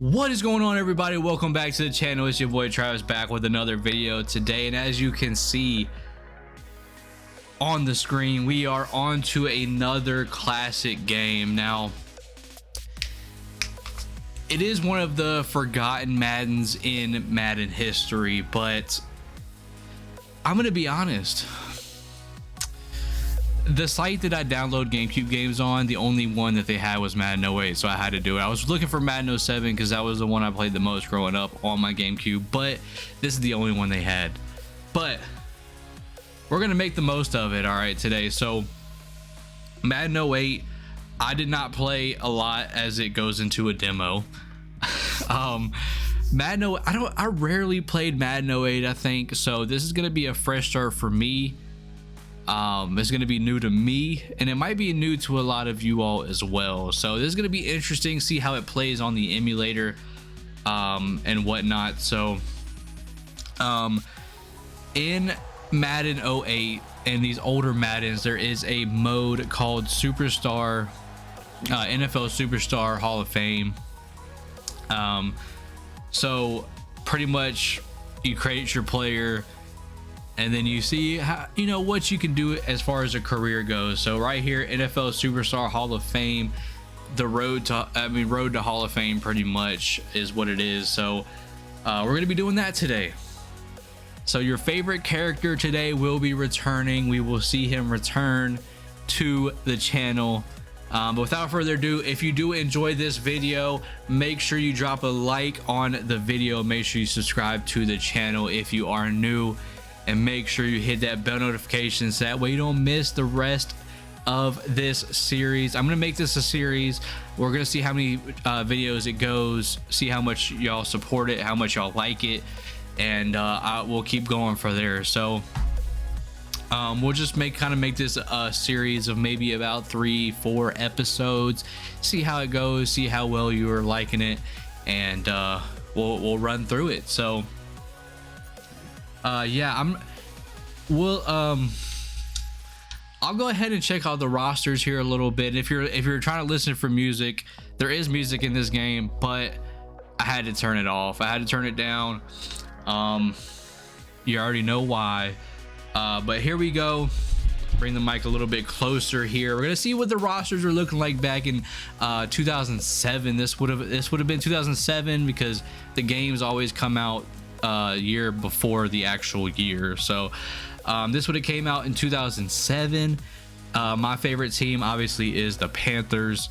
What is going on, everybody? Welcome back to the channel. It's your boy Travis back with another video today, and as you can see on the screen, we are on to another classic game. Now, it is one of the forgotten Maddens in Madden history, but I'm gonna be honest, the site that I download GameCube games on, the only one that they had was Madden 08, so I had to do it. I was looking for Madden 07 because that was the one I played the most growing up on my GameCube, but this is the only one they had. But we're gonna make the most of it, all right, today. So Madden 08, I did not play a lot as it goes into a demo. Madden 08, I rarely played Madden 08, I think, so this is gonna be a fresh start for me. It's going to be new to me, and it might be new to a lot of you all as well. So this is going to be interesting, see how it plays on the emulator and whatnot. So in Madden 08 and these older Maddens, there is a mode called Superstar, NFL Superstar Hall of Fame. So pretty much you create your player, and then you see how, you know, what you can do as far as a career goes. So right here, NFL Superstar Hall of Fame, the road to Hall of Fame pretty much is what it is. So we're gonna be doing that today. So your favorite character today will be returning. We will see him return to the channel. But without further ado, if you do enjoy this video, make sure you drop a like on the video. Make sure you subscribe to the channel if you are new, and make sure you hit that bell notification so that way you don't miss the rest of this series. I'm gonna make this a series. We're gonna see how many videos it goes, see how much y'all support it, how much y'all like it, and we'll keep going for there. So we'll just make this a series of maybe about 3-4 episodes, see how it goes, see how well you are liking it, and we'll run through it. So yeah, I'll go ahead and check out the rosters here a little bit. If you're trying to listen for music, there is music in this game, but I had to turn it off. I had to turn it down. You already know why. But here we go. Bring the mic a little bit closer here. We're gonna see what the rosters are looking like back in 2007. This would have been 2007 because the games always come out year before the actual year. So this would have came out in 2007. My favorite team obviously is the Panthers.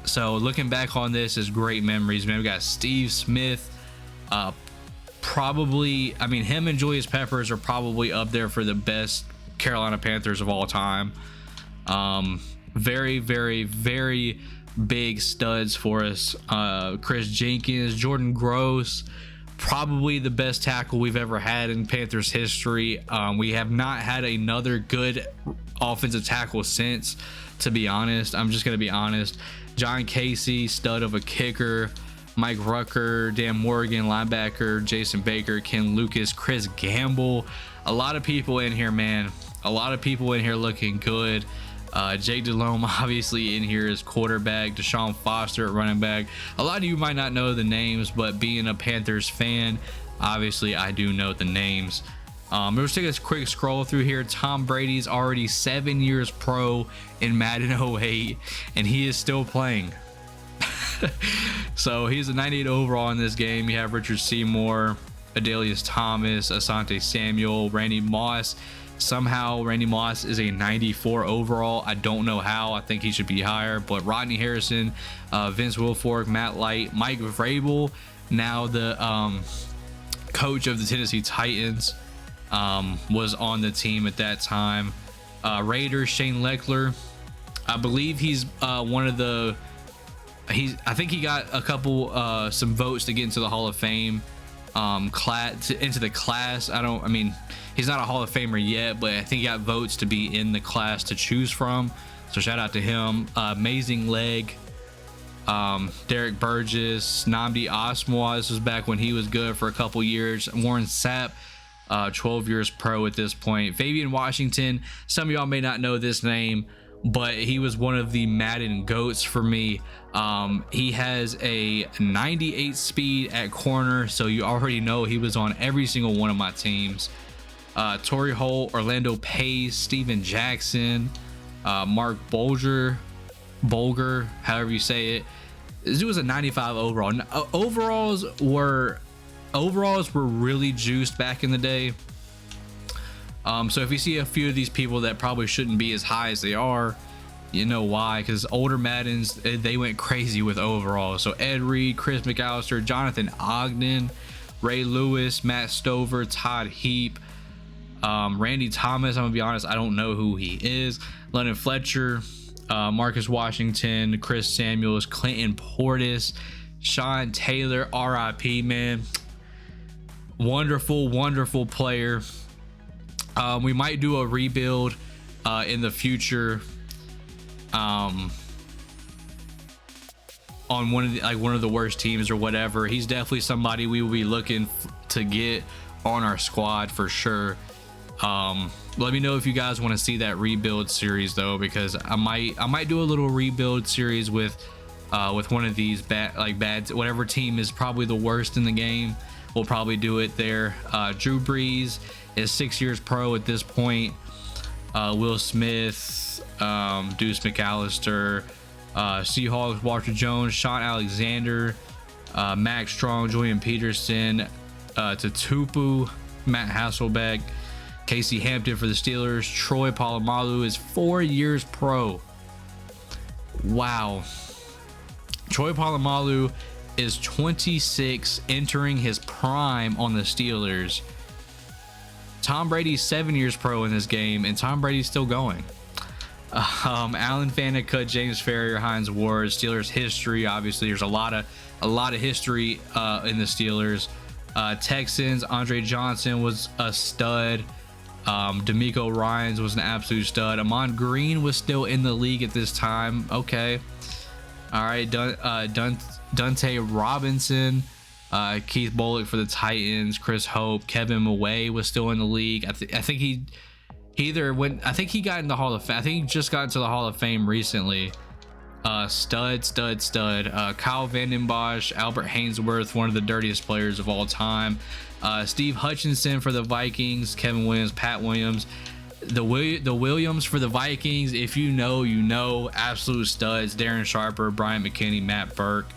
So looking back on this is great memories, man. We got Steve Smith, probably, I mean, him and Julius Peppers are probably up there for the best Carolina Panthers of all time. Very, very, very big studs for us. Chris Jenkins, Jordan Gross, probably the best tackle we've ever had in Panthers history. We have not had another good offensive tackle since, to be honest. I'm just gonna be honest. John Casey, stud of a kicker. Mike Rucker, Dan Morgan, linebacker. Jason Baker, Ken Lucas, Chris Gamble. A lot of people in here, man. A lot of people in here looking good. Jake Delhomme obviously in here is quarterback. Deshaun Foster at running back. A lot of you might not know the names, but being a Panthers fan, obviously I do know the names. Let's take a quick scroll through here. Tom Brady's already 7 years pro in Madden 08, and he is still playing. So he's a 98 overall in this game. You have Richard Seymour, Adalius Thomas, Asante Samuel, Randy Moss. Somehow Randy Moss is a 94 overall. I don't know how. I think he should be higher. But Rodney Harrison, Vince Wilfork, Matt Light, Mike Vrabel, now the coach of the Tennessee Titans, was on the team at that time. Raiders, Shane Leckler. I believe he's one of the... I think he got a couple some votes to get into the Hall of Fame into the class. I mean, he's not a Hall of Famer yet, but I think he got votes to be in the class to choose from, so shout out to him. Amazing Leg, Derek Burgess, Nnamdi Asomugha. This was back when he was good for a couple years. Warren Sapp, 12 years pro at this point. Fabian Washington, some of y'all may not know this name, but he was one of the Madden goats for me. He has a 98 speed at corner, so you already know he was on every single one of my teams. Torrey Holt, Orlando Pace, Steven Jackson, Mark Bolger, however you say it. This dude was a 95 overall. Overalls were really juiced back in the day. So if you see a few of these people that probably shouldn't be as high as they are, you know why, because older Maddens, they went crazy with overalls. So Ed Reed, Chris McAllister, Jonathan Ogden, Ray Lewis, Matt Stover, Todd Heap, Randy Thomas. I'm gonna be honest, I don't know who he is. Lennon Fletcher, Marcus Washington, Chris Samuels, Clinton Portis, Sean Taylor, RIP, man. Wonderful player. We might do a rebuild in the future on one of the worst teams or whatever. He's definitely somebody we will be looking to get on our squad for sure. Let me know if you guys want to see that rebuild series though, because I might do a little rebuild series with one of these bad whatever team is probably the worst in the game. We'll probably do it there. Drew Brees is 6 years pro at this point. Will Smith, Deuce McAllister, Seahawks, Walter Jones, Sean Alexander, Max Strong, Julian Peterson, Tatupu, Matt Hasselbeck, Casey Hampton for the Steelers. Troy Polamalu is 4 years pro. Wow. Troy Polamalu is 26, entering his prime on the Steelers. Tom Brady's 7 years pro in this game, and Tom Brady's still going. Alan Faneca, James Farrior, Hines Ward. Steelers history, obviously there's a lot of history in the Steelers. Texans, Andre Johnson was a stud. D'Amico Ryans was an absolute stud. Amon Green was still in the league at this time. Okay. All right. Dante Robinson, Keith Bullock for the Titans, Chris Hope, Kevin Maway was still in the league. I think he got in the Hall of Fame. I think he just got into the Hall of Fame recently. Stud. Kyle Vanden Bosch, Albert Hainsworth, one of the dirtiest players of all time. Steve Hutchinson for the Vikings, Kevin Williams, Pat Williams, the Williams for the Vikings. If you know, you know, absolute studs. Darren Sharper, Brian McKinney, Matt Burke.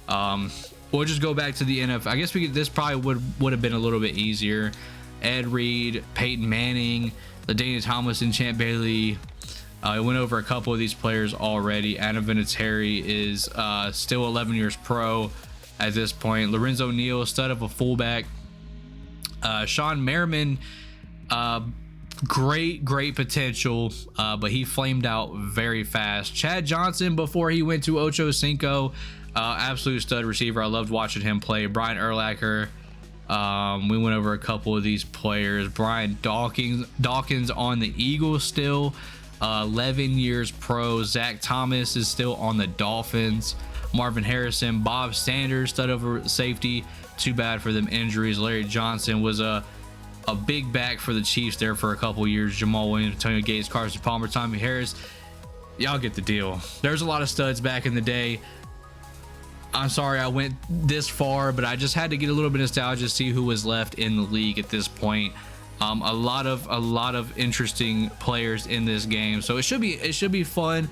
We'll just go back to the NFL. I guess this probably would have been a little bit easier. Ed Reed, Peyton Manning, LaDainian Tomlinson, Champ Bailey. I went over a couple of these players already. Adam Vinatieri is still 11 years pro at this point. Lorenzo Neal, stud of a fullback. Sean Merriman, great potential, but he flamed out very fast. Chad Johnson, before he went to Ocho Cinco, absolute stud receiver. I loved watching him play. Brian Urlacher. We went over a couple of these players. Brian Dawkins on the Eagles still, 11 years pro. Zach Thomas is still on the Dolphins. Marvin Harrison, Bob Sanders, stud over safety. Too bad for them injuries. Larry Johnson was a big back for the Chiefs there for a couple years. Jamal Williams, Antonio Gates, Carson Palmer, Tommy Harris. Y'all get the deal. There's a lot of studs back in the day. I'm sorry I went this far, but I just had to get a little bit of nostalgia to see who was left in the league at this point. A lot of interesting players in this game, so it should be fun.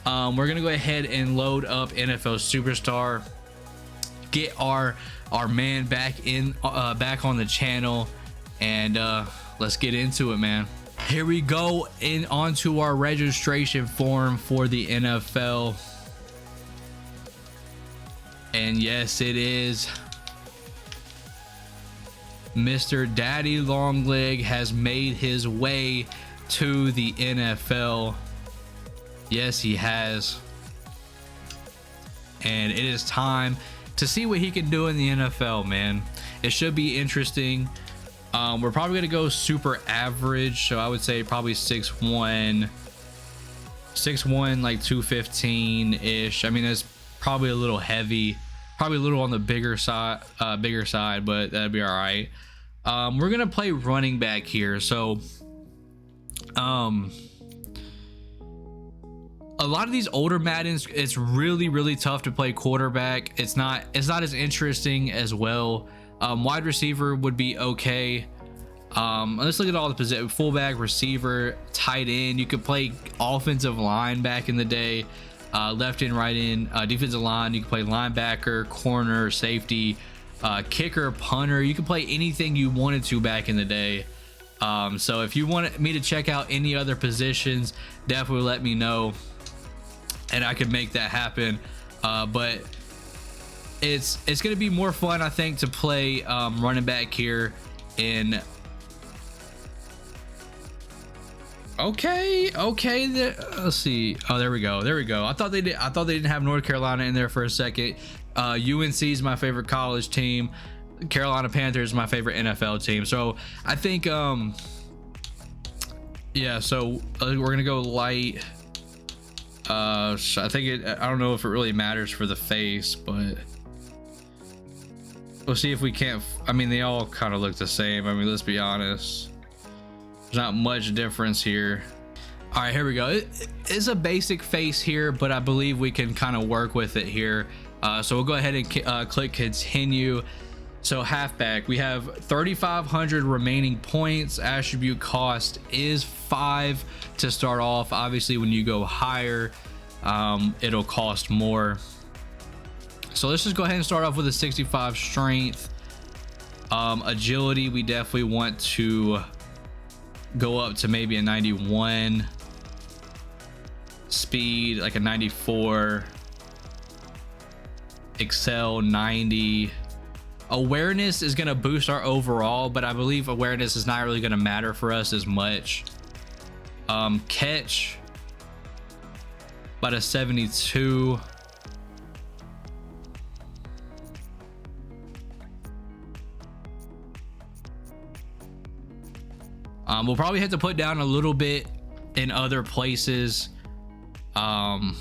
We're gonna go ahead and load up NFL Superstar, get our man back on the channel, and let's get into it, man. Here we go, onto our registration form for the NFL. And yes, it is. Mr. Daddy Longleg has made his way to the NFL. Yes, he has. And it is time to see what he can do in the NFL, man. It should be interesting. We're probably going to go super average. So I would say probably 6'1", like 215-ish. I mean, that's probably a little heavy, probably a little on the bigger side, but that'd be all right. We're gonna play running back here, so a lot of these older Maddens, it's really tough to play quarterback. It's not as interesting as well. Wide receiver would be okay. Let's look at all the positions: fullback, receiver, tight end. You could play offensive line back in the day, left in, right in, defensive line. You could play linebacker, corner, safety, kicker, punter. You could play anything you wanted to back in the day. So if you want me to check out any other positions, definitely let me know, and I could make that happen. But it's going to be more fun, I think, to play running back here in. Okay, let's see. Oh, there we go. I thought they didn't have North Carolina in there for a second. UNC is my favorite college team. Carolina Panthers is my favorite NFL team. So I think yeah, so we're gonna go light. So I think I don't know if it really matters for the face, but we'll see if we can't. I mean, they all kind of look the same. I mean, let's be honest, there's not much difference here. All right, here we go. It is a basic face here, but I believe we can kind of work with it here. So we'll go ahead and click continue. So halfback, we have 3,500 remaining points. Attribute cost is 5 to start off. Obviously, when you go higher, it'll cost more. So let's just go ahead and start off with a 65 strength. Agility, we definitely want to go up to maybe a 91. Speed, like a 94. Excel, 90. Awareness is going to boost our overall, but I believe awareness is not really going to matter for us as much. Catch, about a 72. We'll probably have to put down a little bit in other places. I'm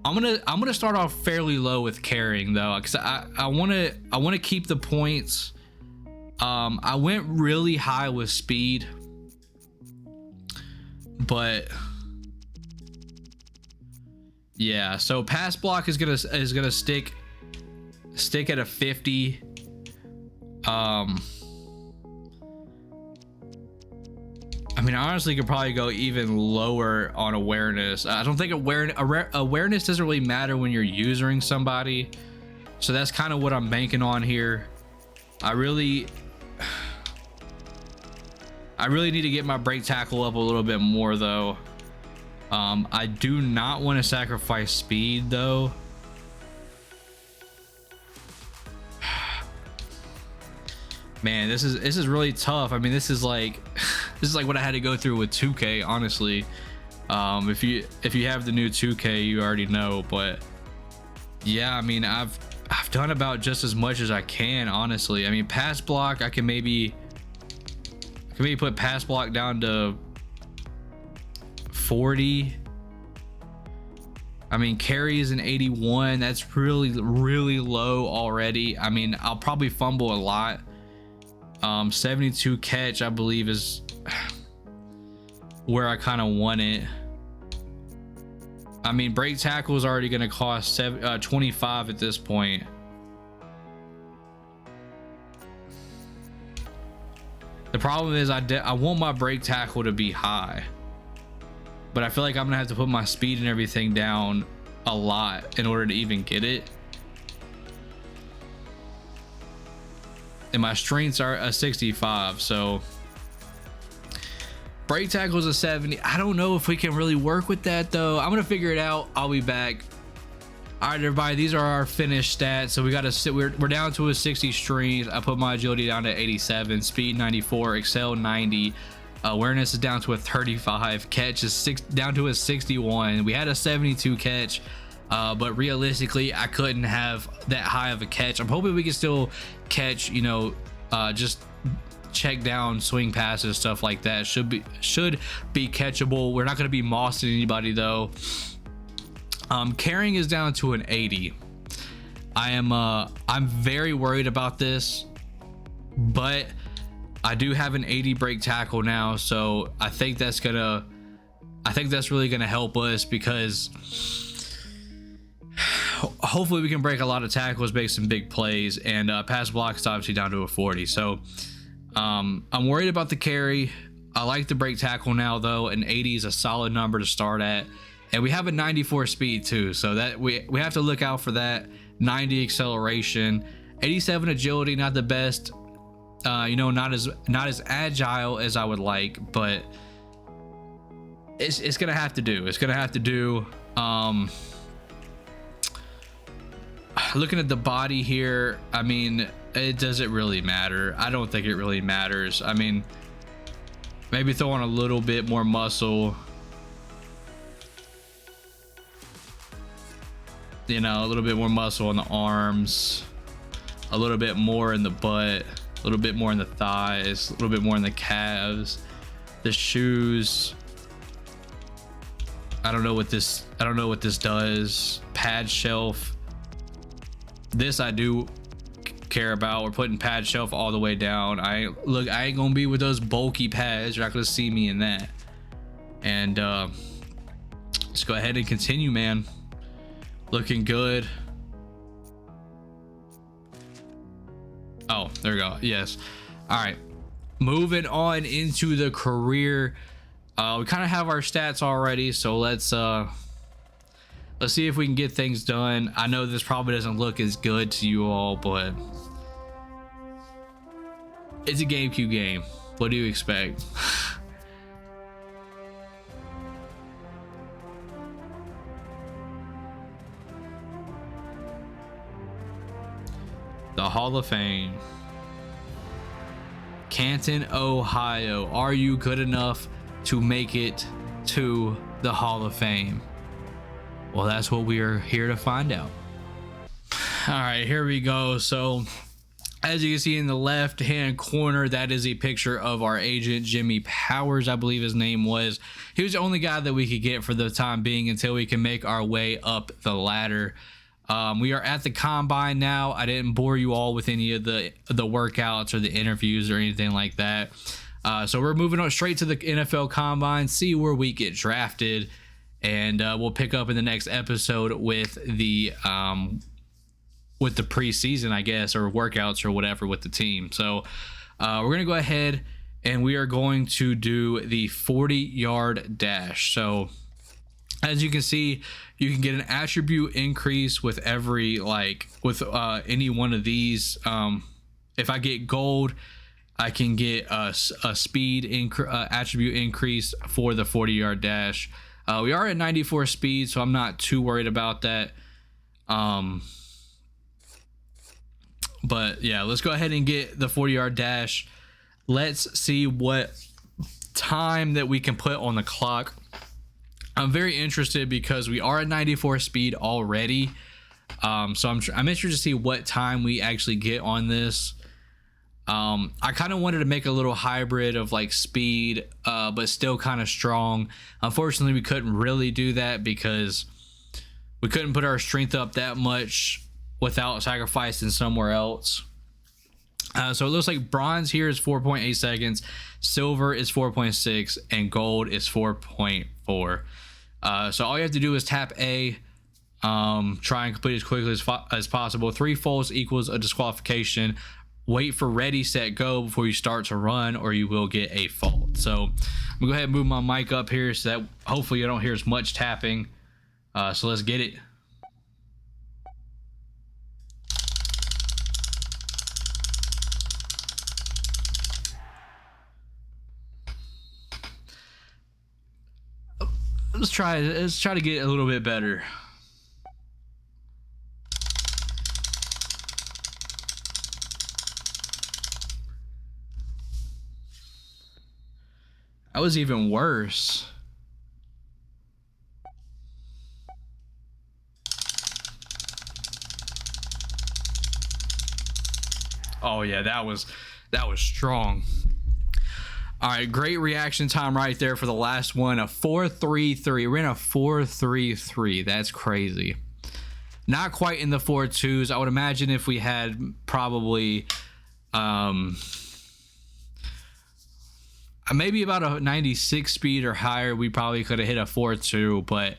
gonna start off fairly low with carrying though, because I want to keep the points. I went really high with speed, but yeah. So pass block is gonna stick at a 50. I mean, I honestly could probably go even lower on awareness. I don't think awareness doesn't really matter when you're using somebody. So that's kind of what I'm banking on here. I really need to get my break tackle up a little bit more though. I do not want to sacrifice speed though. Man, this is really tough. I mean, this is like what I had to go through with 2K, honestly. If you have the new 2K, you already know. But yeah, I mean, I've done about just as much as I can, honestly. I mean, pass block, I can maybe put pass block down to 40. I mean, carry is an 81. That's really low already. I mean, I'll probably fumble a lot. 72 catch, I believe, is where I kind of want it. I mean, break tackle is already going to cost 25 at this point. The problem is I want my break tackle to be high, but I feel like I'm gonna have to put my speed and everything down a lot in order to even get it. And my strengths are a 65, so break tackle is a 70. I don't know if we can really work with that though. I'm gonna figure it out. I'll be back. All right, everybody, these are our finished stats. So we got to we're down to a 60 strength. I put my agility down to 87, speed 94, excel 90, awareness is down to a 35, catch is down to a 61. We had a 72 catch, but realistically I couldn't have that high of a catch. I'm hoping we can still catch, you know, just check down, swing passes, stuff like that. Should be catchable. We're not going to be mossing anybody though. Carrying is down to an 80. I'm very worried about this, but I do have an 80 break tackle now, so I think that's gonna I think that's really going to help us because hopefully we can break a lot of tackles, make some big plays, and pass block is obviously down to a 40. So I'm worried about the carry. I like the break tackle now though. An 80 is a solid number to start at, and we have a 94 speed too, so that we have to look out for that. 90 acceleration, 87 agility, not the best, you know, not as agile as I would like, but it's gonna have to do. It's gonna have to do. Looking at the body here, I mean, it doesn't really matter. I don't think it really matters. I mean, maybe throw on a little bit more muscle, you know, a little bit more muscle on the arms, a little bit more in the butt, a little bit more in the thighs, a little bit more in the calves, the shoes. I don't know what this does. Pad shelf. This I do care about. We're putting pad shelf all the way down. I ain't gonna be with those bulky pads. You're not gonna see me in that. And let's go ahead and continue, man. Looking good. Oh, there we go. Yes. All right, moving on into the career. We kind of have our stats already, so let's see if we can get things done. I know this probably doesn't look as good to you all, but it's a GameCube game. What do you expect? The Hall of Fame. Canton, Ohio. Are you good enough to make it to the Hall of Fame? Well, that's what we are here to find out. All right, here we go. So as you can see in the left hand corner, that is a picture of our agent Jimmy Powers, I believe his name was. He was the only guy that we could get for the time being until we can make our way up the ladder. We are at the combine now. I didn't bore you all with any of the workouts or the interviews or anything like that. So we're moving on straight to the NFL combine, see where we get drafted, and we'll pick up in the next episode with the preseason, I guess, or workouts or whatever with the team. So we're gonna go ahead and we are going to do the 40-yard dash. So as you can see, you can get an attribute increase with every any one of these. If I get gold, I can get a speed attribute increase for the 40-yard dash. We are at 94 speed, so I'm not too worried about that. But yeah, let's go ahead and get the 40-yard dash. Let's see what time that we can put on the clock. I'm very interested because we are at 94 speed already. So I'm interested to see what time we actually get on this. I kind of wanted to make a little hybrid of like speed, but still kind of strong. Unfortunately, we couldn't really do that because we couldn't put our strength up that much without sacrificing somewhere else. So it looks like bronze here is 4.8 seconds, silver is 4.6, and gold is 4.4. So all you have to do is tap A, try and complete as quickly as possible. 3 faults equals a disqualification. Wait for ready, set, go before you start to run, or you will get a fault. So I'm gonna go ahead and move my mic up here so that hopefully you don't hear as much tapping. So let's get it. Let's try to get a little bit better. That was even worse. Oh yeah, that was strong. All right, great reaction time right there for the last one. A 4.33. We're in a 4.33. That's crazy. Not quite in the 4.2s. I would imagine if we had probably maybe about a 96 speed or higher. We probably could have hit a 4.2, but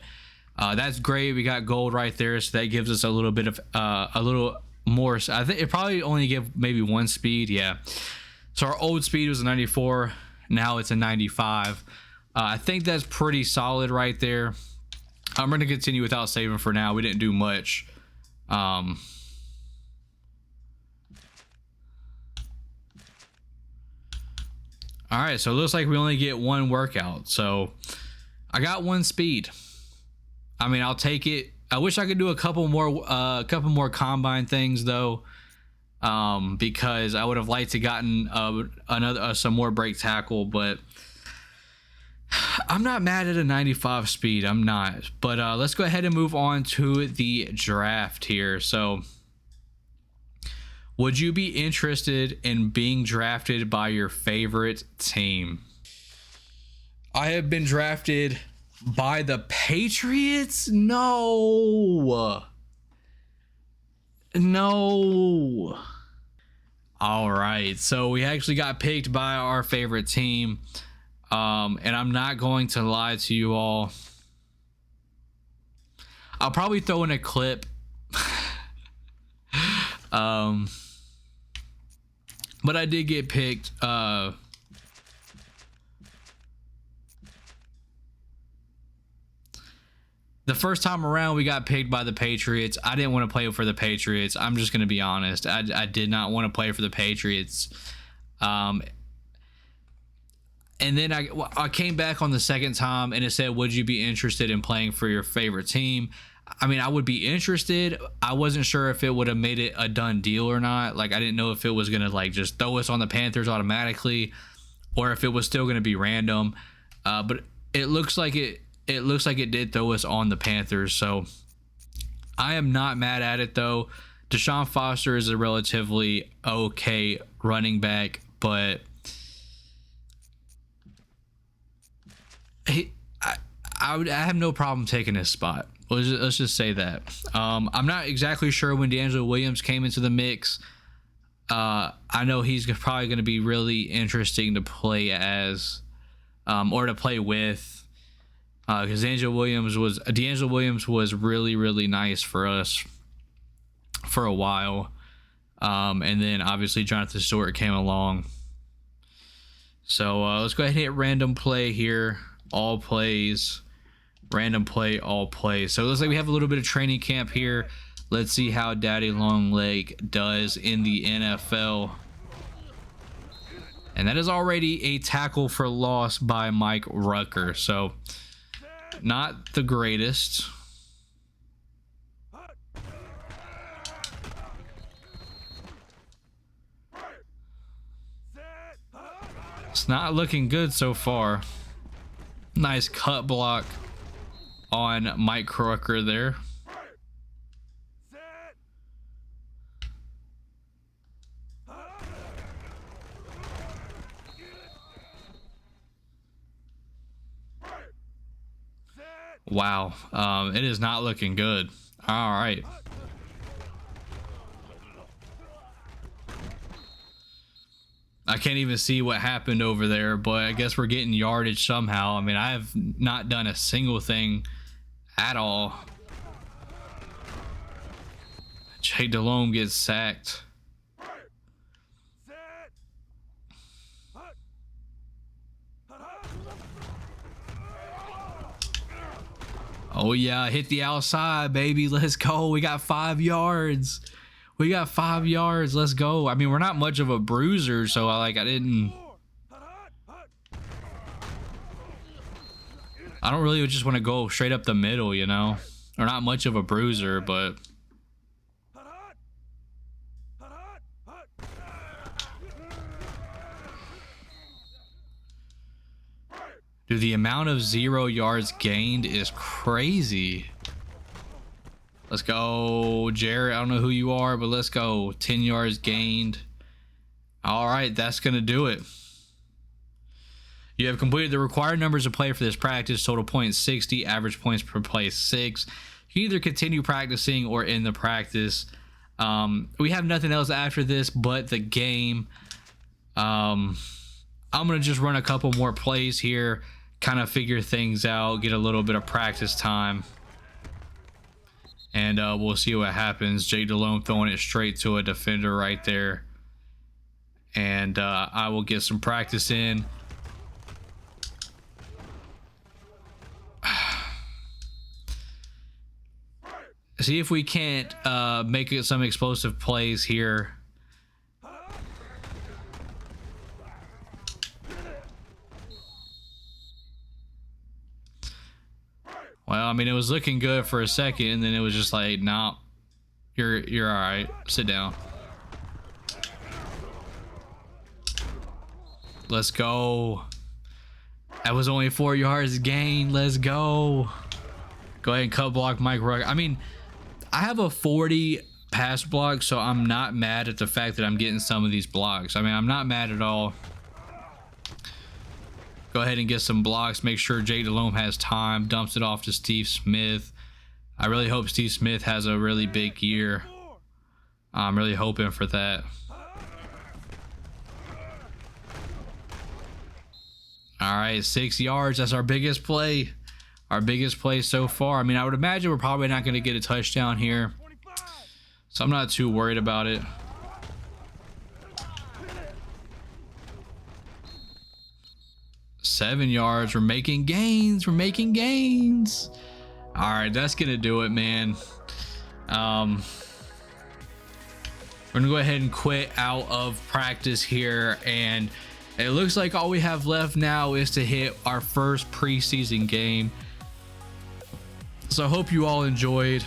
that's great. We got gold right there, so that gives us a little bit of a little more. I think it probably only give maybe 1 speed. Yeah. So our old speed was a 94. Now it's a 95. I think that's pretty solid right there. I'm going to continue without saving for now. We didn't do much. All right, so it looks like we only get 1 workout. So I got 1 speed. I mean, I'll take it. I wish I could do a couple more combine things though, because I would have liked to gotten some more break tackle, but I'm not mad at a 95 speed. I'm not. But let's go ahead and move on to the draft here. So would you be interested in being drafted by your favorite team? I have been drafted by the Patriots? No. All right. So we actually got picked by our favorite team. And I'm not going to lie to you all. I'll probably throw in a clip. But I did get picked. The first time around, we got picked by the Patriots. I didn't want to play for the Patriots. I'm just going to be honest. I did not want to play for the Patriots. And then I came back on the second time and it said, would you be interested in playing for your favorite team? I mean, I would be interested. I wasn't sure if it would have made it a done deal or not. Like, I didn't know if it was going to like just throw us on the Panthers automatically or if it was still going to be random. But it looks like it did throw us on the Panthers. So I am not mad at it though. Deshaun Foster is a relatively okay running back, but I have no problem taking his spot. Let's just say that. I'm not exactly sure when D'Angelo Williams came into the mix. I know he's probably going to be really interesting to play as, or to play with, because D'Angelo Williams was really, really nice for us for a while. And then obviously Jonathan Stewart came along. So let's go ahead and hit random play here. All plays. Random play, all plays. So it looks like we have a little bit of training camp here. Let's see how Daddy Longleg does in the NFL. And that is already a tackle for loss by Mike Rucker. So not the greatest. It's not looking good so far. Nice cut block on Mike Rucker there. Wow, it is not looking good. All right. I can't even see what happened over there, but I guess we're getting yardage somehow. I mean, I have not done a single thing at all. Jay Delhomme gets sacked. Oh yeah, hit the outside, baby. Let's go. We got 5 yards. We got 5 yards. Let's go. I mean, we're not much of a bruiser, so I don't really just want to go straight up the middle, you know? Or not much of a bruiser, but dude, the amount of 0 yards gained is crazy. Let's go, Jared. I don't know who you are, but let's go. 10 yards gained. All right, that's going to do it. You have completed the required numbers of play for this practice. Total points 60, average points per play 6. You can either continue practicing or end the practice. We have nothing else after this but the game. I'm gonna just run a couple more plays here, kind of figure things out, get a little bit of practice time, and we'll see what happens. Jake Delhomme throwing it straight to a defender right there, and I will get some practice in. See if we can't make it some explosive plays here. Well, I mean, it was looking good for a second, and then it was just like, nah, you're all right. Sit down. Let's go. That was only 4 yards gain. Let's go. Go ahead and cut block Mike Rugg. I mean, I have a 40 pass block, so I'm not mad at the fact that I'm getting some of these blocks. I mean, I'm not mad at all. Go ahead and get some blocks. Make sure Jake Delhomme has time. Dumps it off to Steve Smith. I really hope Steve Smith has a really big year. I'm really hoping for that. All right, 6 yards. That's our biggest play. Our biggest play so far. I mean, I would imagine we're probably not going to get a touchdown here, so I'm not too worried about it. Seven yards. We're making gains. We're making gains. All right, that's going to do it, man. We're going to go ahead and quit out of practice here, and it looks like all we have left now is to hit our first preseason game. So I hope you all enjoyed,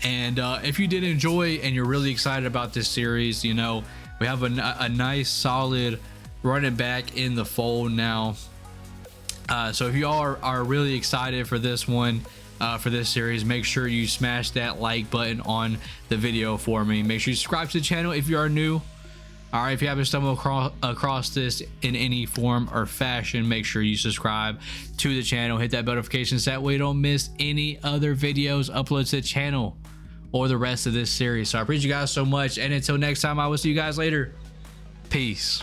and if you did enjoy and you're really excited about this series, you know, we have a nice solid running back in the fold now. So if you all are really excited for this one, for this series, make sure you smash that like button on the video for me. Make sure you subscribe to the channel if you are new. All right, if you haven't stumbled across this in any form or fashion, make sure you subscribe to the channel. Hit that notification so that way you don't miss any other videos uploaded to the channel or the rest of this series. So I appreciate you guys so much, and until next time, I will see you guys later. Peace.